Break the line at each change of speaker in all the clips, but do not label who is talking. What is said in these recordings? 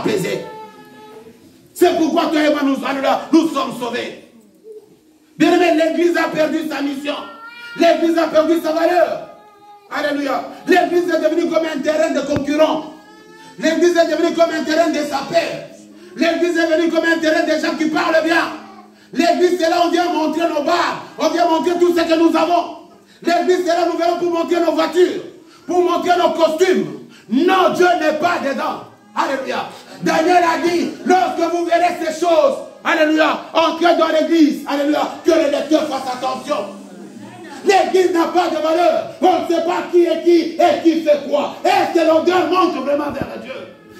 apaisé. C'est pourquoi toi et moi, nous sommes sauvés. Bien aimé, l'église a perdu sa mission. L'église a perdu sa valeur. Alléluia. L'église est devenue comme un terrain de concurrents. L'église est devenue comme un terrain des sapeurs. L'église est devenue comme un terrain des gens qui parlent bien. L'église, c'est là où on vient montrer nos bars. On vient montrer tout ce que nous avons. L'église, c'est là où nous venons pour montrer nos voitures. Pour montrer nos costumes. Non, Dieu n'est pas dedans. Alléluia. Daniel a dit, lorsque vous verrez ces choses, alléluia, entrez dans l'église, alléluia, que les lecteurs fassent attention. L'église n'a pas de valeur. On ne sait pas qui est qui et qui fait quoi. Est-ce que l'odeur monte vraiment vers Dieu?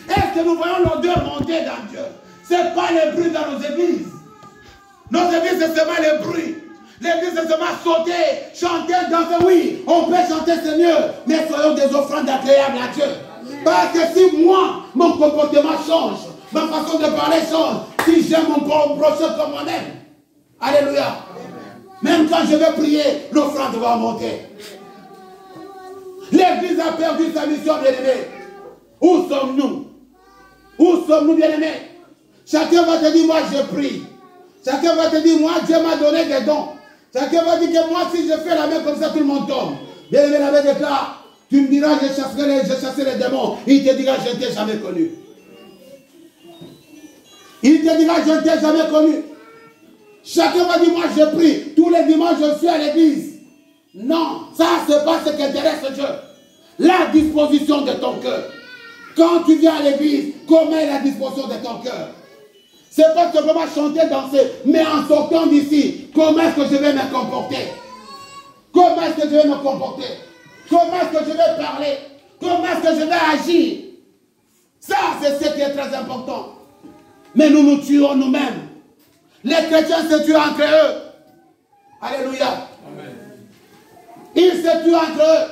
Est-ce que nous voyons l'odeur monter dans Dieu? Ce n'est pas les bruits dans nos églises. Nos églises, c'est seulement les bruits. L'église, c'est seulement sauter, chanter, danser. Oui, on peut chanter, c'est mieux. Mais soyons des offrandes agréables à Dieu. Parce que si moi, mon comportement change, ma façon de parler change, si j'aime mon prochain comme moi-même, alléluia. Même quand je vais prier, l'offrande va monter. L'église a perdu sa mission, bien-aimés. Où sommes-nous? Où sommes-nous, bien-aimés? Chacun va te dire, moi je prie. Chacun va te dire, moi Dieu m'a donné des dons. Chacun va dire que moi si je fais la main comme ça, tout le monde tombe. Bien-aimé, la main déclare, tu me diras, j'ai chassé les démons. Il te dira, je ne t'ai jamais connu. Il te dira, je ne t'ai jamais connu. Chacun va dire, moi je prie. Tous les dimanches, je suis à l'église. Non, ça, ce n'est pas ce qui intéresse Dieu. La disposition de ton cœur. Quand tu viens à l'église, comment est la disposition de ton cœur? Ce n'est pas simplement chanter, danser, mais en sortant d'ici, comment est-ce que je vais me comporter? Comment est-ce que je vais me comporter? Comment est-ce que je vais parler? Comment est-ce que je vais agir? Ça, c'est ce qui est très important. Mais nous nous tuons nous-mêmes. Les chrétiens se tuent entre eux. Alléluia. Amen. Ils se tuent entre eux.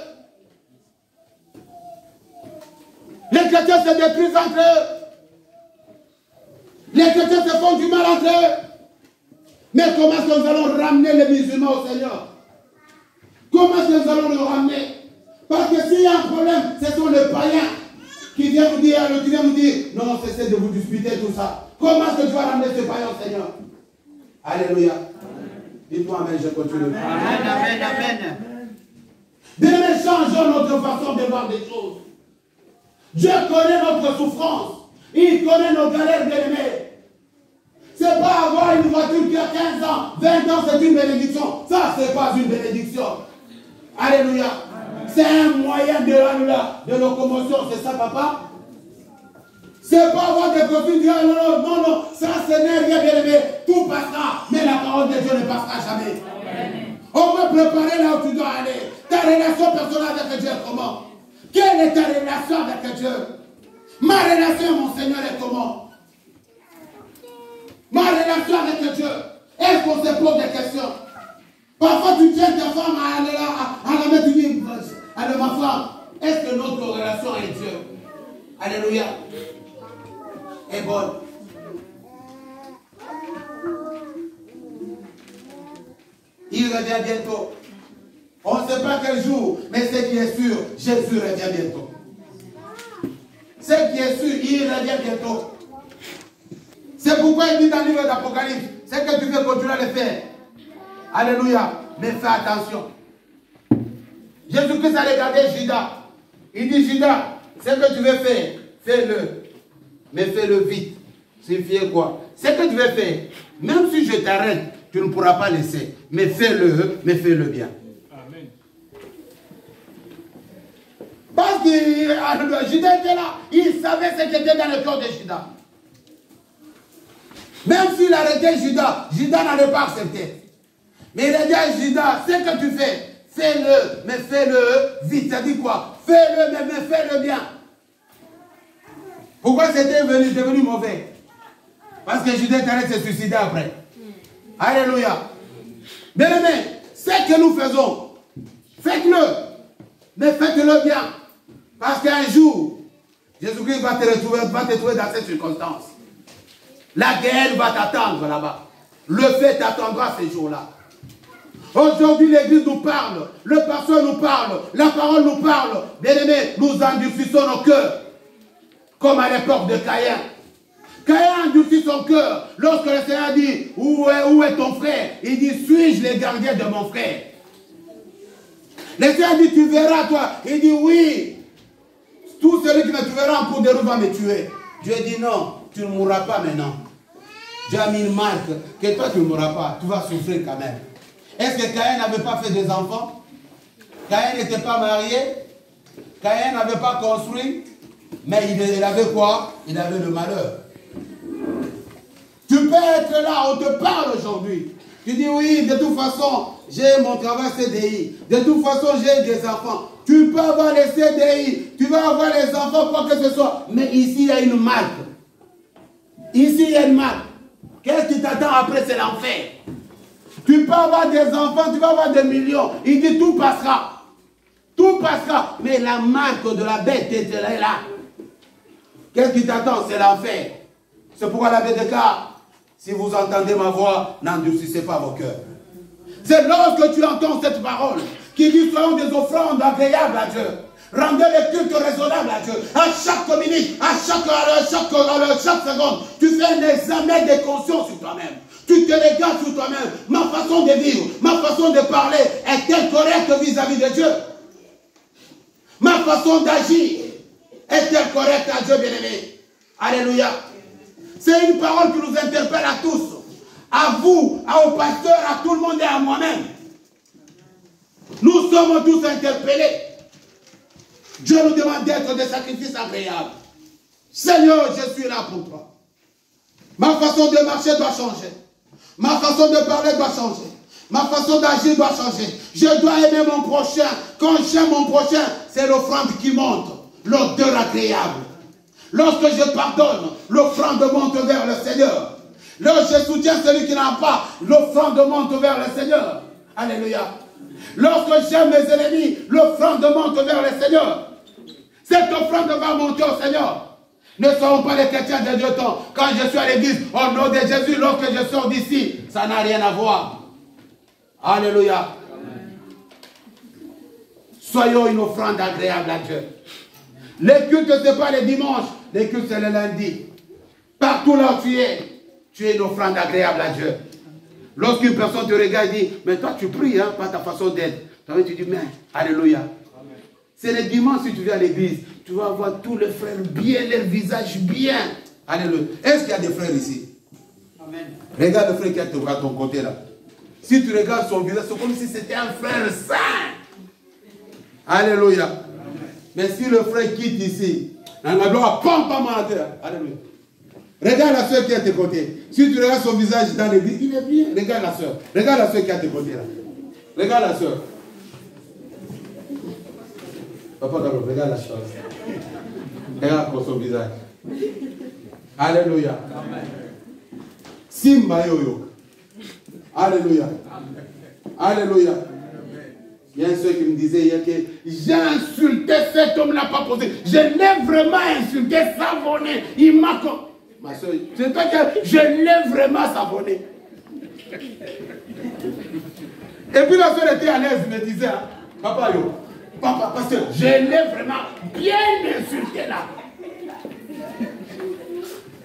Les chrétiens se détruisent entre eux. Les chrétiens se font du mal entre eux. Mais comment est-ce que nous allons ramener les musulmans au Seigneur? Comment est-ce que nous allons le ramener? Parce que s'il y a un problème, ce sont les païens qui viennent nous dire, non, cessez de vous disputer tout ça. Comment est-ce que tu vas ramener ce païen au Seigneur? Alléluia. Dites-moi amen, je continue. Amen, amen, amen. Bien-aimés, changeons notre façon de voir des choses. Dieu connaît notre souffrance. Il connaît nos galères, bien-aimés. Ce n'est pas avoir une voiture qui a 15 ans, 20 ans, c'est une bénédiction. Ça, ce n'est pas une bénédiction. Alléluia. C'est un moyen de locomotion, c'est ça, papa? C'est pas avoir des copines dire non, ça ce n'est rien, bien-aimé. Tout passera, mais la parole de Dieu ne passera jamais. Amen. On va préparer là où tu dois aller. Ta relation personnelle avec Dieu est comment? Quelle est ta relation avec Dieu? Ma relation, mon Seigneur, est comment? Ma relation avec Dieu. Est-ce qu'on se pose des questions? Parfois tu tiens ta femme à la main, tu dis, allez ma femme, est-ce que notre relation avec Dieu, alléluia, est bonne? Il revient bientôt. On ne sait pas quel jour, mais ce qui est sûr, Jésus revient bientôt. Ce qui est sûr, il revient bientôt. C'est pourquoi il dit dans le livre d'Apocalypse, c'est que tu veux continuer à le faire. Alléluia. Mais fais attention. Jésus-Christ a regardé Judas. Il dit, Judas, ce que tu veux faire, fais-le. Mais fais-le vite. Signifie quoi? Ce que tu veux faire, même si je t'arrête, tu ne pourras pas laisser. Mais fais-le bien. Amen. Parce que Judas était là. Il savait ce qui était dans le cœur de Judas. Même s'il arrêtait Judas, Judas n'allait pas accepter. Mais il a dit à Judas, ce que tu fais, fais-le, mais fais-le vite. Ça dit quoi? Fais-le, mais fais-le bien. Pourquoi c'était devenu mauvais? Parce que Judas allait se suicider après. Alléluia. Bien aimé, ce que nous faisons, faites-le, mais faites-le bien. Parce qu'un jour, Jésus-Christ va te trouver dans cette circonstance. La guerre va t'attendre là-bas. Le fait t'attendra ces jours-là. Aujourd'hui, l'église nous parle, le pasteur nous parle, la parole nous parle. Bien-aimés, nous endurcissons nos cœurs. Comme à l'époque de Caïn. Caïn endurcit son cœur. Lorsque le Seigneur dit, où est ton frère? Il dit, suis-je le gardien de mon frère? Le Seigneur dit, tu verras toi. Il dit, oui. Tout celui qui me tuera en cours de route va me tuer. Dieu dit, non, tu ne mourras pas maintenant. Dieu a mis une marque que toi tu ne mourras pas. Tu vas souffrir quand même. Est-ce que Caïn n'avait pas fait des enfants? Caïn n'était pas marié? Caïn n'avait pas construit? Mais il avait quoi? Il avait le malheur. Tu peux être là, on te parle aujourd'hui. Tu dis oui, de toute façon, j'ai mon travail CDI. De toute façon, j'ai des enfants. Tu peux avoir les CDI, tu vas avoir les enfants, quoi que ce soit. Mais ici, il y a une marque. Ici, il y a une marque. Qu'est-ce qui t'attend après? C'est l'enfer. Tu peux avoir des enfants, tu vas avoir des millions. Il dit tout passera. Tout passera. Mais la marque de la bête est là. Qu'est-ce qui t'attend? C'est l'enfer. C'est pourquoi la bête déclare, si vous entendez ma voix, n'endurcissez pas vos cœurs. C'est lorsque tu entends cette parole qui dit soyons des offrandes agréables à Dieu. Rendez les cultes raisonnables à Dieu. À chaque minute, à chaque seconde, tu fais un examen de conscience sur toi-même. Tu te regardes sur toi-même. Ma façon de vivre, ma façon de parler est-elle correcte vis-à-vis de Dieu? Ma façon d'agir est-elle correcte à Dieu, bien-aimé? Alléluia. C'est une parole qui nous interpelle à tous. À vous, au pasteur, à tout le monde et à moi-même. Nous sommes tous interpellés. Dieu nous demande d'être des sacrifices agréables. Seigneur, je suis là pour toi. Ma façon de marcher doit changer. Ma façon de parler doit changer. Ma façon d'agir doit changer. Je dois aimer mon prochain. Quand j'aime mon prochain, c'est l'offrande qui monte. L'odeur agréable. Lorsque je pardonne, l'offrande monte vers le Seigneur. Lorsque je soutiens celui qui n'a pas, l'offrande monte vers le Seigneur. Alléluia. Lorsque j'aime mes ennemis, l'offrande monte vers le Seigneur. Cette offrande va monter au Seigneur. Ne soyons pas les chrétiens de Dieu temps. Quand je suis à l'église, au nom de Jésus, lorsque je sors d'ici, ça n'a rien à voir. Alléluia. Amen. Soyons une offrande agréable à Dieu. Les cultes, ce n'est pas les dimanches. Les cultes, c'est le lundi. Partout là où tu es une offrande agréable à Dieu. Lorsqu'une personne te regarde et dit, mais toi tu pries, hein, pas ta façon d'être. Tu dis, mais, alléluia. C'est le dimanche si tu viens à l'église, tu vas voir tous les frères bien, leur visage bien. Alléluia. Est-ce qu'il y a des frères ici? Amen. Regarde le frère qui est à ton côté là. Si tu regardes son visage, c'est comme si c'était un frère saint. Alléluia. Amen. Mais si le frère quitte ici, alléluia. Regarde la soeur qui est à tes côtés. Si tu regardes son visage dans l'église, il est bien. Regarde la soeur. Regarde la soeur qui est à tes côtés là. Regarde la soeur. Papa Carlo, regarde la soeur. Regarde pour son visage. Alléluia. Simba yoyo. Alléluia. Alléluia. Il y a un soeur qui me disait hier que j'ai insulté cet homme-là, pas posé. Je l'ai vraiment insulté, savonné. Il m'a... Ma soeur, c'est toi que je l'ai vraiment savonné. Et puis la soeur était à l'aise, me disait, hein, papa yo, papa, pasteur, je l'ai vraiment bien insulté là.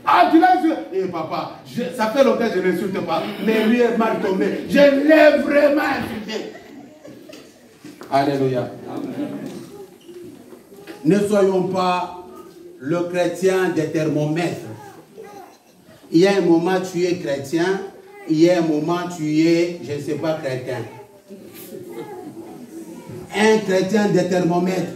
Ah, tu l'as insulté? Eh papa, ça fait longtemps que je ne l'insulte pas, mais lui est mal tombé. Je l'ai vraiment insulté. Alléluia. Amen. Ne soyons pas le chrétien des thermomètres. Il y a un moment tu es chrétien, il y a un moment tu es, je ne sais pas, chrétien. Un chrétien des thermomètres.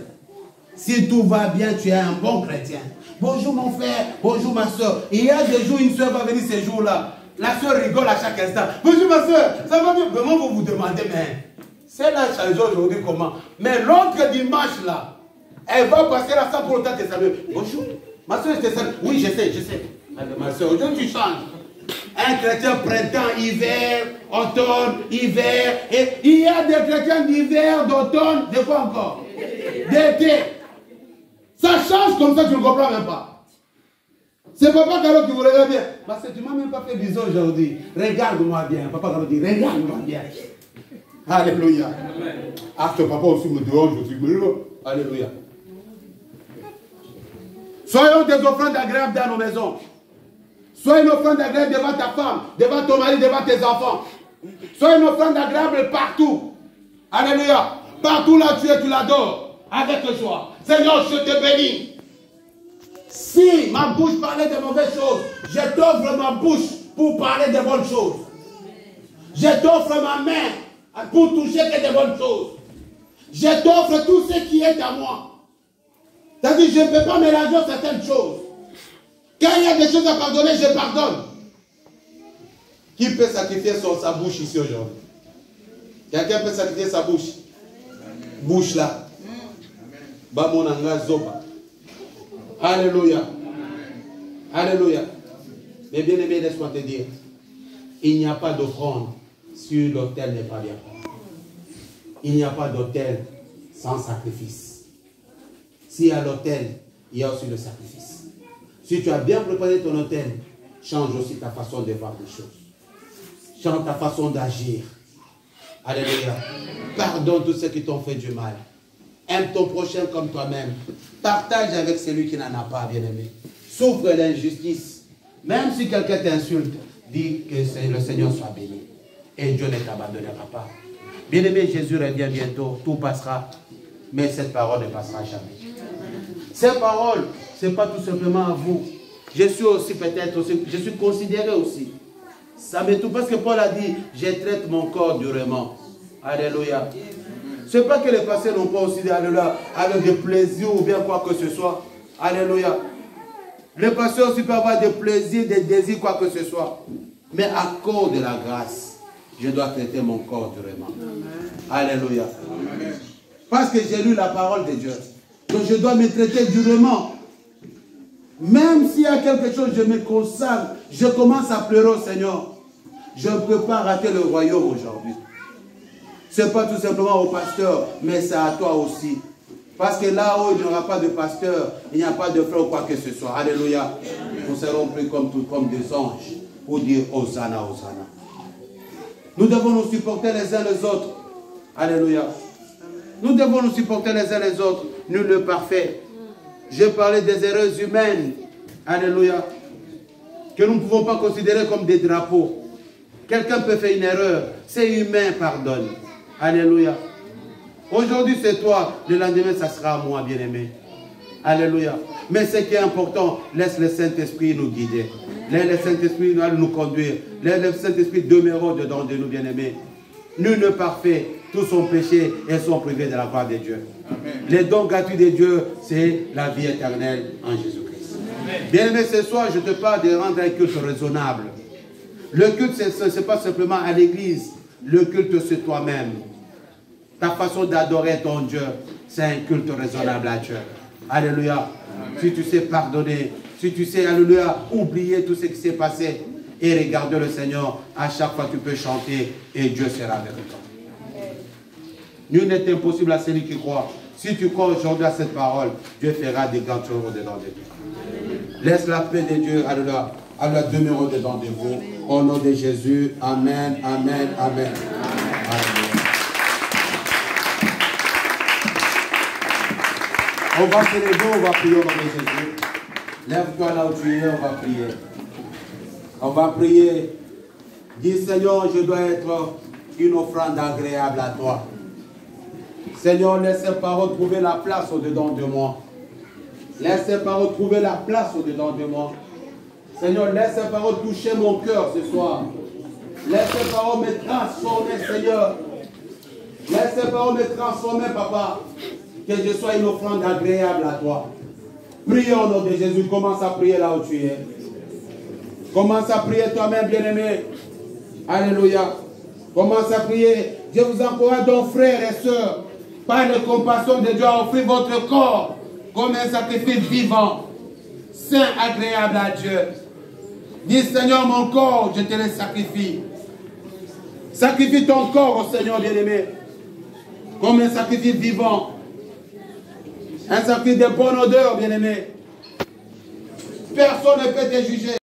Si tout va bien, tu es un bon chrétien. Bonjour mon frère, bonjour ma soeur. Il y a des jours, une soeur va venir ces jours-là. La soeur rigole à chaque instant. Bonjour ma soeur, ça va bien? Comment vous vous demandez, mais c'est là changé aujourd'hui comment? Mais l'autre dimanche là, elle va passer là sans pour autant te saluer. Bonjour, ma soeur, je te salue. Oui, je sais. Ma soeur, aujourd'hui tu changes. Un chrétien printemps, hiver, automne, hiver. Et il y a des chrétiens d'hiver, d'automne, de quoi encore? D'été. Ça change comme ça, tu ne comprends même pas. C'est Papa Carlo qui vous regarde bien. Parce que tu ne m'as même pas fait bisous aujourd'hui. Regarde-moi bien. Papa Carlo dit, regarde-moi bien. Alléluia. Ah, ce papa aussi me dérange, je suis heureux. Alléluia. Soyons des offrandes agréables dans nos maisons. Sois une offrande agréable devant ta femme, devant ton mari, devant tes enfants. Sois une offrande agréable partout. Alléluia. Partout là tu es, tu l'adores. Avec joie. Seigneur, je te bénis. Si ma bouche parlait de mauvaises choses, je t'offre ma bouche pour parler de bonnes choses. Je t'offre ma main pour toucher que de bonnes choses. Je t'offre tout ce qui est à moi. C'est-à-dire, je ne peux pas mélanger certaines choses. Quand il y a des choses à pardonner, je pardonne. Qui peut sacrifier sa bouche ici aujourd'hui? Quelqu'un peut sacrifier sa bouche? Bouche là. Bamonanga zoba. Alléluia. Alléluia. Mais bien aimé, laisse-moi te dire, il n'y a pas d'offrande si l'autel n'est pas bien fait. Il n'y a pas d'autel sans sacrifice. S'il y a l'autel, il y a aussi le sacrifice. Si tu as bien préparé ton autel, change aussi ta façon de voir les choses. Change ta façon d'agir. Alléluia. Pardonne tous ceux qui t'ont fait du mal. Aime ton prochain comme toi-même. Partage avec celui qui n'en a pas, bien-aimé. Souffre l'injustice. Même si quelqu'un t'insulte, dis que le Seigneur soit béni. Et Dieu ne t'abandonnera pas. Bien-aimé, Jésus revient bientôt. Tout passera. Mais cette parole ne passera jamais. Cette parole, ce n'est pas tout simplement à vous. Je suis aussi peut-être aussi, je suis considéré aussi. Ça me touche parce que Paul a dit, je traite mon corps durement. Alléluia. Ce n'est pas que les pasteurs n'ont pas aussi alléluia, avec des plaisirs ou bien quoi que ce soit. Alléluia. Les pasteurs aussi peuvent avoir des plaisirs, des désirs, quoi que ce soit. Mais à cause de la grâce, je dois traiter mon corps durement. Alléluia. Amen. Parce que j'ai lu la parole de Dieu. Donc je dois me traiter durement. Même s'il y a quelque chose, je me consacre, je commence à pleurer au Seigneur. Je ne peux pas rater le royaume aujourd'hui. Ce n'est pas tout simplement au pasteur, mais c'est à toi aussi. Parce que là où il n'y aura pas de pasteur, il n'y a pas de frère ou quoi que ce soit. Alléluia. Nous serons pris comme des anges pour dire Hosanna, Hosanna. Nous devons nous supporter les uns les autres. Alléluia. Nous devons nous supporter les uns les autres. Nul n'est parfait. Je parlais des erreurs humaines. Alléluia. Que nous ne pouvons pas considérer comme des drapeaux. Quelqu'un peut faire une erreur. C'est humain, pardonne. Alléluia. Aujourd'hui, c'est toi. Le lendemain, ça sera moi, bien-aimé. Alléluia. Mais ce qui est important, laisse le Saint-Esprit nous guider. Laisse le Saint-Esprit nous conduire. Laisse le Saint-Esprit demeurer dedans de nous, bien-aimés. Nul n'est parfait. Tous sont péchés et sont privés de la gloire de Dieu. Amen. Les dons gratuits de Dieu, c'est la vie éternelle en Jésus-Christ. Bien-aimé, ce soir, je te parle de rendre un culte raisonnable. Le culte, ce n'est pas simplement à l'église. Le culte, c'est toi-même. Ta façon d'adorer ton Dieu, c'est un culte raisonnable à Dieu. Alléluia. Amen. Si tu sais pardonner, si tu sais, alléluia, oublier tout ce qui s'est passé et regarder le Seigneur, à chaque fois tu peux chanter et Dieu sera avec toi. Nul n'est impossible à celui qui croit. Si tu crois aujourd'hui à cette parole, Dieu fera des grandes choses au-dedans de toi. Laisse la paix de Dieu, alléluia, demeurer au-dedans de vous. Au nom de Jésus, amen, amen, amen. Amen. On va se lever, on va prier au nom de Jésus. Lève-toi là où tu es, on va prier. On va prier. Dis Seigneur, je dois être une offrande agréable à toi. Seigneur, laisse ces paroles trouver la place au-dedans de moi. Laisse ces paroles trouver la place au-dedans de moi. Seigneur, laisse ces paroles toucher mon cœur ce soir. Laisse ces paroles me transformer, Seigneur. Laisse ces paroles me transformer, Papa. Que je sois une offrande agréable à toi. Prie au nom de Jésus. Commence à prier là où tu es. Commence à prier toi-même, bien-aimé. Alléluia. Commence à prier. Je vous encourage donc, frères et sœurs, par la compassion de Dieu, à offrir votre corps comme un sacrifice vivant, saint, agréable à Dieu. Dis, Seigneur, mon corps, je te le sacrifie. Sacrifie ton corps au Seigneur, bien-aimé, comme un sacrifice vivant. Un sacrifice de bonne odeur, bien-aimé. Personne ne peut te juger.